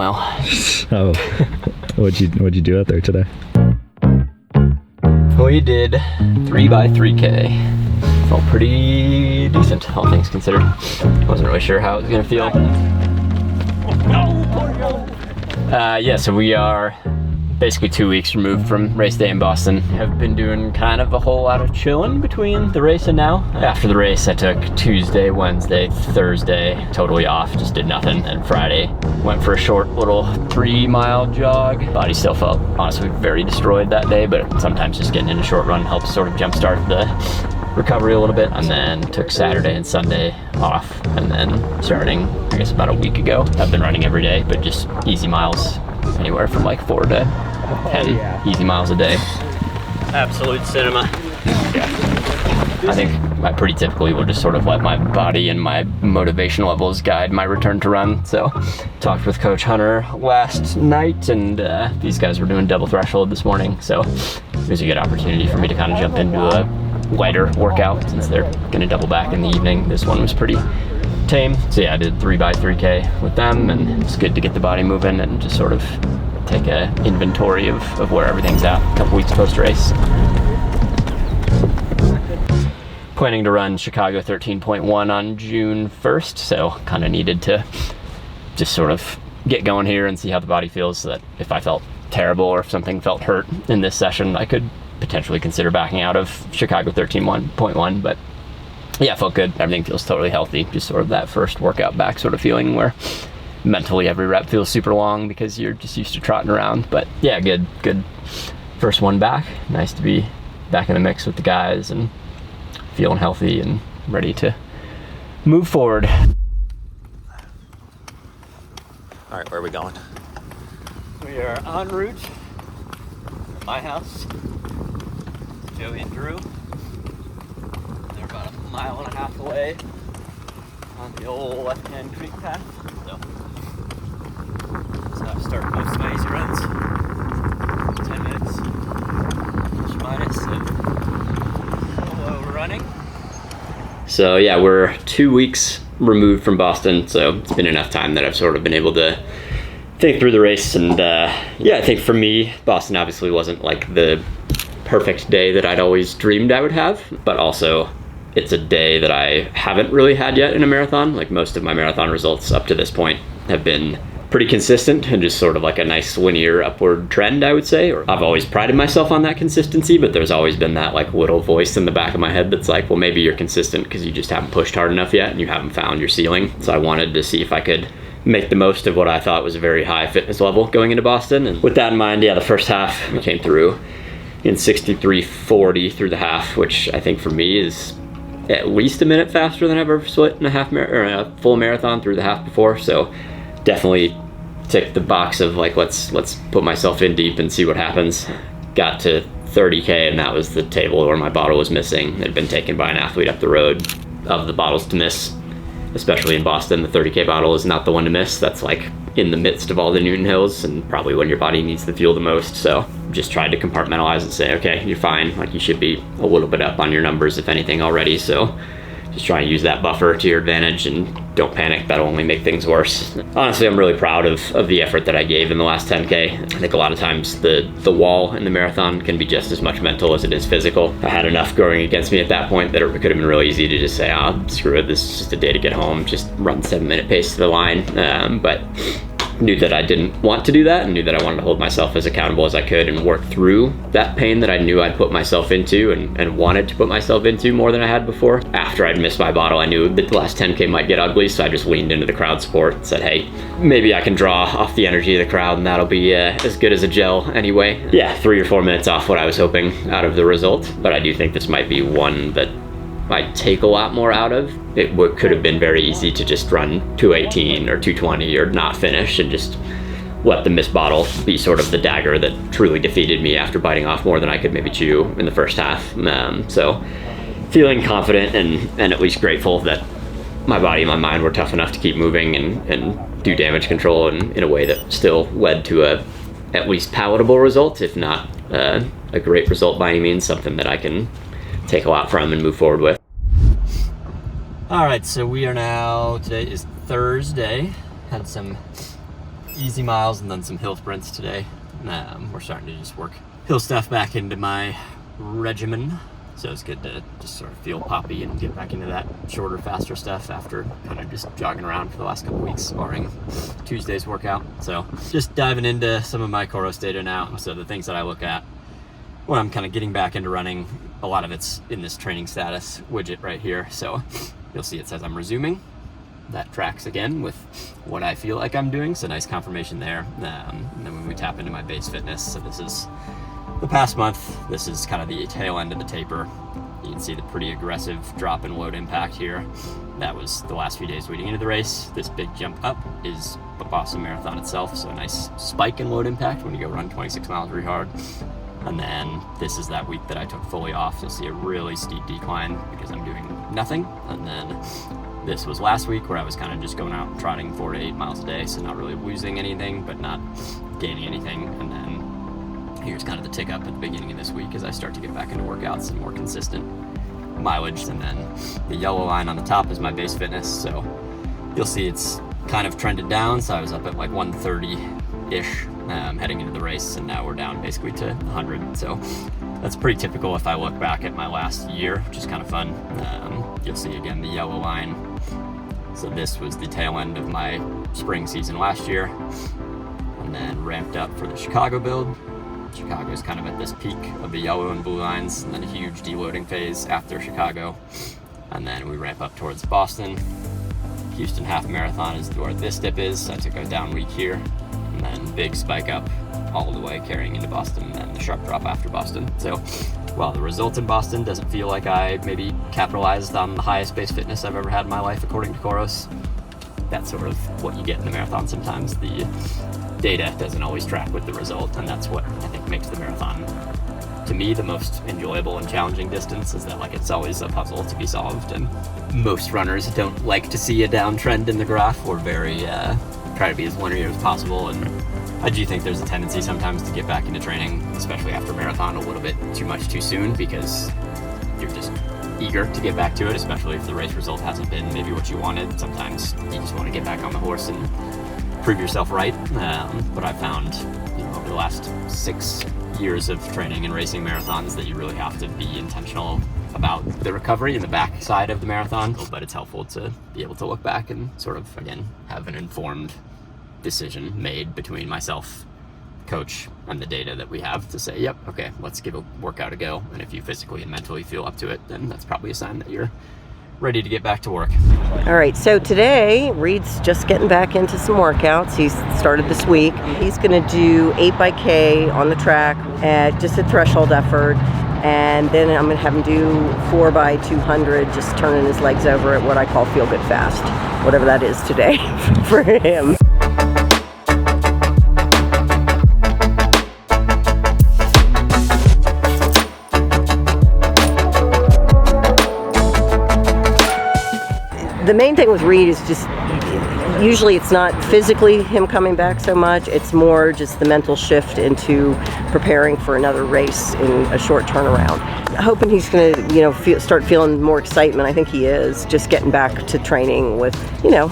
mile. Oh, what'd you do out there today? We did 3x3K. Felt pretty decent, all things considered. Wasn't really sure how it was gonna feel. Yeah, so we are basically 2 weeks removed from race day in Boston. Have been doing kind of a whole lot of chilling between the race and now. After the race, I took Tuesday, Wednesday, Thursday, totally off, just did nothing. And Friday, went for a short little 3-mile jog. Body still felt honestly very destroyed that day, but sometimes just getting in a short run helps sort of jumpstart the recovery a little bit. And then took Saturday and Sunday off. And then starting, I guess about a week ago, I've been running every day, but just easy miles, anywhere from like 4 to 10 easy miles a day. Absolute cinema. Yeah. I think I pretty typically will just sort of let my body and my motivation levels guide my return to run. So talked with Coach Hunter last night, and these guys were doing double threshold this morning. So it was a good opportunity for me to kind of jump into a lighter workout since they're gonna double back in the evening. This one was pretty tame. So yeah, I did 3x3K with them, and it's good to get the body moving and just sort of take a inventory of where everything's at a couple weeks post-race. Planning to run Chicago 13.1 on June 1st, so kind of needed to just sort of get going here and see how the body feels, so that if I felt terrible or if something felt hurt in this session, I could potentially consider backing out of Chicago 13.1, but yeah, felt good. Everything feels totally healthy. Just sort of that first workout back sort of feeling where mentally every rep feels super long because you're just used to trotting around. But yeah, good first one back. Nice to be back in the mix with the guys and feeling healthy and ready to move forward. All right, where are we going? We are en route to my house. Joey and Drew. They're about 1.5 miles away on the old left-hand creek path. So I've started most of my easy runs. 10 minutes, plus minus, of running. So yeah, we're 2 weeks removed from Boston, so it's been enough time that I've sort of been able to think through the race. And yeah, I think for me, Boston obviously wasn't like the perfect day that I'd always dreamed I would have, but also it's a day that I haven't really had yet in a marathon. Like most of my marathon results up to this point have been pretty consistent and just sort of like a nice linear upward trend, I would say. Or I've always prided myself on that consistency, but there's always been that like little voice in the back of my head that's like, well, maybe you're consistent because you just haven't pushed hard enough yet and you haven't found your ceiling. So I wanted to see if I could make the most of what I thought was a very high fitness level going into Boston. And with that in mind, yeah, the first half we came through in 63:40 through the half, which I think for me is at least a minute faster than I've ever split in a full marathon through the half before. So definitely ticked the box of like, let's put myself in deep and see what happens. Got to 30K and that was the table where my bottle was missing. It had been taken by an athlete up the road. Of the bottles to miss, especially in Boston, the 30K bottle is not the one to miss. That's like in the midst of all the Newton Hills and probably when your body needs the fuel the most. So just tried to compartmentalize and say, okay, you're fine. Like you should be a little bit up on your numbers, if anything, already. So just try and use that buffer to your advantage and don't panic. That'll only make things worse. Honestly, I'm really proud of the effort that I gave in the last 10K. I think a lot of times the wall in the marathon can be just as much mental as it is physical. I had enough going against me at that point that it could have been really easy to just say, screw it, this is just a day to get home, just run 7-minute pace to the line. But knew that I didn't want to do that and knew that I wanted to hold myself as accountable as I could and work through that pain that I knew I'd put myself into and wanted to put myself into more than I had before. After I'd missed my bottle, I knew that the last 10K might get ugly, so I just leaned into the crowd support and said, hey, maybe I can draw off the energy of the crowd and that'll be as good as a gel anyway. Yeah, 3 or 4 minutes off what I was hoping out of the result, but I do think this might be one that I'd take a lot more out of. It could have been very easy to just run 218 or 220 or not finish and just let the missed bottle be sort of the dagger that truly defeated me after biting off more than I could maybe chew in the first half. So feeling confident and at least grateful that my body and my mind were tough enough to keep moving and do damage control in a way that still led to a at least palatable result, if not a great result by any means, something that I can take a lot from and move forward with. All right, so we are now, today is Thursday. Had some easy miles and then some hill sprints today. We're starting to just work hill stuff back into my regimen. So it's good to just sort of feel poppy and get back into that shorter, faster stuff after kind of just jogging around for the last couple weeks, barring Tuesday's workout. So just diving into some of my COROS data now. So the things that I look at when I'm kind of getting back into running, a lot of it's in this training status widget right here. So you'll see it says I'm resuming. That tracks again with what I feel like I'm doing. So nice confirmation there. And then when we tap into my base fitness, so this is the past month, this is kind of the tail end of the taper. You can see the pretty aggressive drop in load impact here. That was the last few days leading into the race. This big jump up is the Boston Marathon itself. So a nice spike in load impact when you go run 26 miles really hard. And then this is that week that I took fully off. You'll see a really steep decline because I'm doing nothing. And then this was last week where I was kind of just going out and trotting 4 to 8 miles a day. So not really losing anything, but not gaining anything. And then here's kind of the tick up at the beginning of this week as I start to get back into workouts and more consistent mileage. And then the yellow line on the top is my base fitness. So you'll see it's kind of trended down. So I was up at like 130-ish heading into the race, and now we're down basically to 100. So that's pretty typical if I look back at my last year, which is kind of fun. You'll see again the yellow line. So this was the tail end of my spring season last year, and then ramped up for the Chicago build. Chicago is kind of at this peak of the yellow and blue lines, and then a huge deloading phase after Chicago. And then we ramp up towards Boston. Houston half marathon is where this dip is. So I took a down week here, and then big spike up all the way carrying into Boston, and then the sharp drop after Boston. So while the result in Boston doesn't feel like I maybe capitalized on the highest base fitness I've ever had in my life according to COROS, that's sort of what you get in the marathon sometimes. The data doesn't always track with the result, and that's what I think makes the marathon, to me, the most enjoyable and challenging distance, is that like it's always a puzzle to be solved, and most runners don't like to see a downtrend in the graph. We're very try to be as linear as possible, and I do think there's a tendency sometimes to get back into training, especially after marathon, a little bit too much too soon, because you're just eager to get back to it, especially if the race result hasn't been maybe what you wanted. Sometimes you just want to get back on the horse and prove yourself right. But I've found, over the last 6 years of training and racing marathons that you really have to be intentional about the recovery in the back side of the marathon. But it's helpful to be able to look back and sort of, again, have an informed decision made between myself, coach, and the data that we have to say, yep, okay, let's give a workout a go. And if you physically and mentally feel up to it, then that's probably a sign that you're ready to get back to work. All right, so today Reed's just getting back into some workouts. He's started this week. He's going to do 8x K on the track at just a threshold effort, and then I'm going to have him do 4x200, just turning his legs over at what I call feel good fast, whatever that is today for him. The main thing with Reed is just, usually it's not physically him coming back so much, it's more just the mental shift into preparing for another race in a short turnaround. Hoping he's going to, start feeling more excitement. I think he is, just getting back to training with,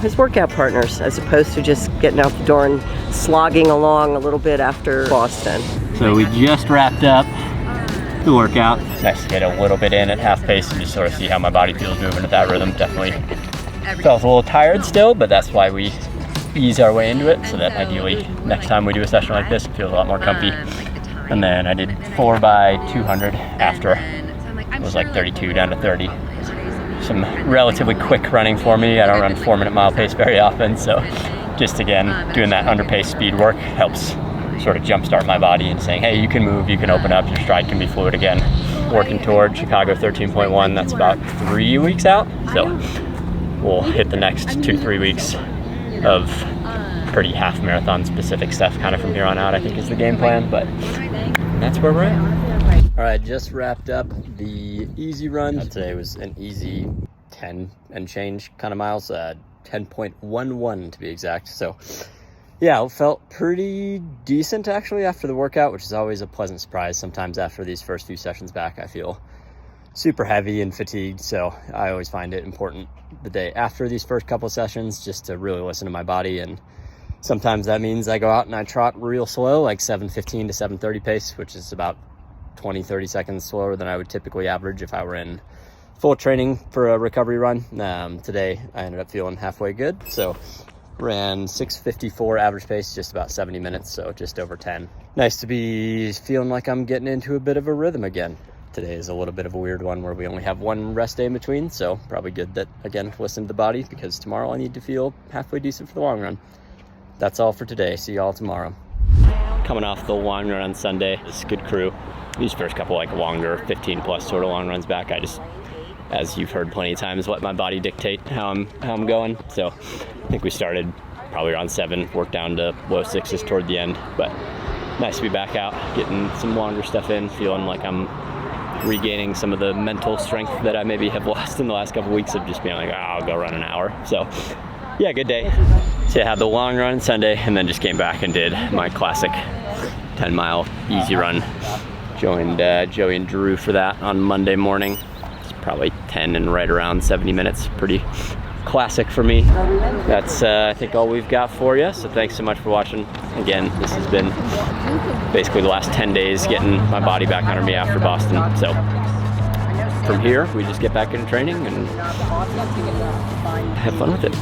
his workout partners, as opposed to just getting out the door and slogging along a little bit after Boston. So we just wrapped up the workout. Nice to get a little bit in at half pace and just sort of see how my body feels moving at that rhythm. Definitely felt a little tired still, but that's why we ease our way into it, so that ideally next time we do a session like this, it feels a lot more comfy. And then I did 4x200 after. It was like 32 down to 30. Some relatively quick running for me. I don't run 4-minute mile pace very often, so just again, doing that under-pace speed work helps sort of jumpstart my body and saying, hey, you can move, you can open up, your stride can be fluid again. Working toward Chicago 13.1, that's about 3 weeks out. So we'll hit the next 2-3 weeks of pretty half marathon specific stuff kind of from here on out, I think is the game plan, but that's where we're at. All right, just wrapped up the easy run. Today was an easy 10 and change kind of miles, 10.11 to be exact. So yeah, it felt pretty decent actually after the workout, which is always a pleasant surprise. Sometimes after these first few sessions back, I feel super heavy and fatigued. So I always find it important the day after these first couple of sessions just to really listen to my body and Sometimes that means I go out and I trot real slow, like 7:15 to 7:30 pace, which is about 20-30 seconds slower than I would typically average if I were in full training for a recovery run. Today I ended up feeling halfway good, so ran 6:54 average pace, just about 70 minutes, so just over 10. Nice to be feeling like I'm getting into a bit of a rhythm again. Today is a little bit of a weird one where we only have one rest day in between, so probably good that, again, listen to the body, because tomorrow I need to feel halfway decent for the long run. That's all for today. See y'all tomorrow. Coming off the long run on Sunday, it's a good crew. These first couple like longer 15 plus sort of long runs back, I just, as you've heard plenty of times, let my body dictate how I'm going. So I think we started probably around 7, worked down to low 6s toward the end, but nice to be back out, getting some longer stuff in, feeling like I'm regaining some of the mental strength that I maybe have lost in the last couple weeks of just being like, oh, I'll go run an hour. So yeah, good day. So I had the long run Sunday and then just came back and did my classic 10-mile easy run. Joined Joey and Drew for that on Monday morning. It's probably 10 and right around 70 minutes. Pretty classic for me. That's I think all we've got for you. So thanks so much for watching. Again, this has been basically the last 10 days getting my body back under me after Boston. So from here, we just get back into training and have fun with it.